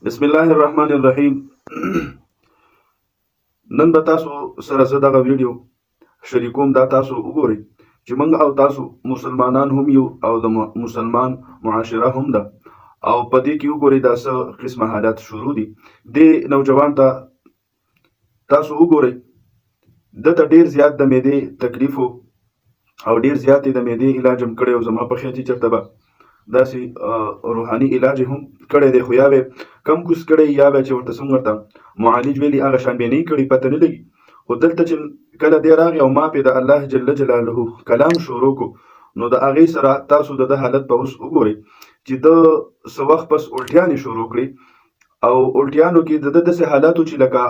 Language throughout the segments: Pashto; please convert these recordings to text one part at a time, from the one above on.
بسم الله الرحمن الرحیم. نن به تاسو سره زه دغه ویډیو شریکوم، دا تاسو وګورئ چې موږ او تاسو مسلمانان هم یو او د مسلمان معاشره هم ده، او په دې کې وګورئ دا څه قسمه حالات شروع دي. دې نوجوان ته تاسو وګورئ، دته ډیر زیات د معدې تکلیف او ډیر زیات د معدې علاج هم کړی او زما په خیال چې چېرته به داسې روحاني علاج هم کړی دی، خو یا به کم کوس کړی یا به چې ورته څنګه ورته معالج ویلي هغه شان به نه یې کړي، پته نه لګي. خو دلته چې کله دی راغی او ما پې د الله جل جلاله کلام شروع کو، نو د هغې سره تاسو د ده حالت به اوس وګورئ چې د څه وخت پس الټیانې شروع کړي، او الټیانو کې د ده داسې حالات و چې لکه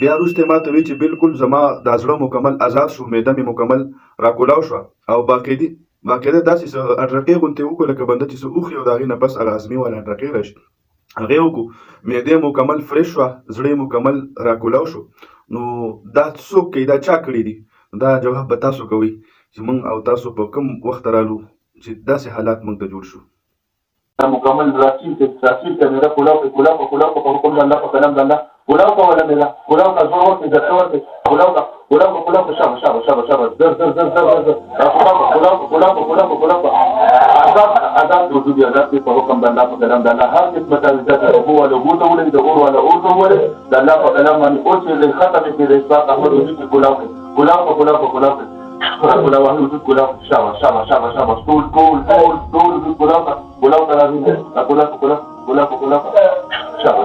بیا وروسته ما ته وی چې بالکل زما دا زړه مکمل آزاد شو، معده مې مکمل راکولاو شوه، او باقاعده داسې څه اډرکۍ غوندې وکړو لکه بنده چې څه وخوري او د هغې نه بس هغه هضمي والا اډرکۍ راشي، هغې وکړو، معدې مکمل فرش شوه، زړه مکمل راکولاو شو. نو دا څوک کوي، دا چا کړي دي؟ دا جواب به تاسو کوئ چې موږ او تاسو په کوم وخت رالو چې داسې حالات موږ ته جوړ شو. مکمل راسیل ته میرا کلاو په حکم د الله په کلام د الله کلاو کا ولا میرا کلاو کا زور ورته د څور کلاو کا شابه در کلاو آزاد وجود آزاد په حکم د الله په کلام د الله هر قسمه تعویذات هو ولا هو ته ولې د اور ولا اور ته ولې د الله په کلام باندې او چې د ختمه کې د اثبات احمد وجود کلاو کلاو وجود کلاو شابه ټول وجود کلاو ته راځي کلاو شابه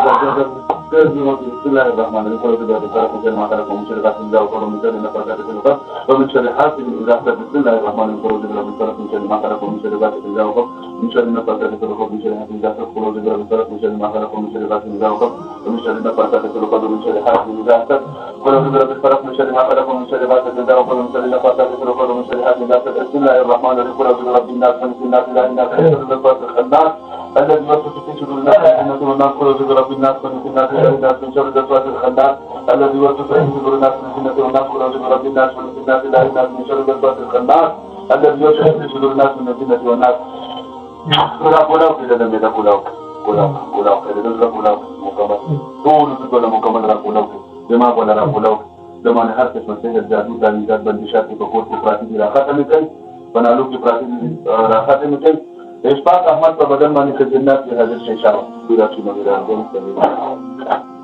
بسم الله الرحمن الرحيم. قل بسم الله الرحمن الرحيم. من شر غاسق إذا وقب ومن شر النفاثات في العقد ومن شر حاسد إذا حسد. بسم الله الرحمن الرحيم. قل بسم الله من شر ما خلق ومن شر غاسق إذا وقب ومن شر النفاثات في العقد ومن شر حاسد إذا حسد. قل بسم الله من شر ما خلق ومن شر غاسق إذا وقب ومن شر النفاثات في العقد ومن شر حاسد إذا حسد. قل بسم الله من شر ما خلق ومن شر غاسق إذا وقب ومن شر النفاثات في العقد ومن شر حاسد إذا حسد. بسم الله الرحمن الرحيم. قل بسم الله رب الناس ملك الناس إله الناس الخناس الذي يوسوس في صدور الناس من الجنة والناس. قل بسم الله رب الناس ملك الناس إله الناس من شر الوسواس الخناس الذي يوسوس في صدور الناس من الجنة والناس. قل بسم الله رب الناس ملك الناس إله الناس من شر الوسواس الخناس الذي يوسوس في صدور الناس من الجنة والناس. کلاو کې د میدا کلاو کې د زړه کلاو مکمل ټول ټول مکمل را کلاو کې دماغ ولا را کلاو زمانه هر څه څه جادو تعویذات بندشات په کور کې پراتی دي راخته مې کوي بنالو کې پراتی دي راخته مې کوي اشفاق احمد په بدن باندې جنات کې حاضر شي شاو پیرا چې مې راځي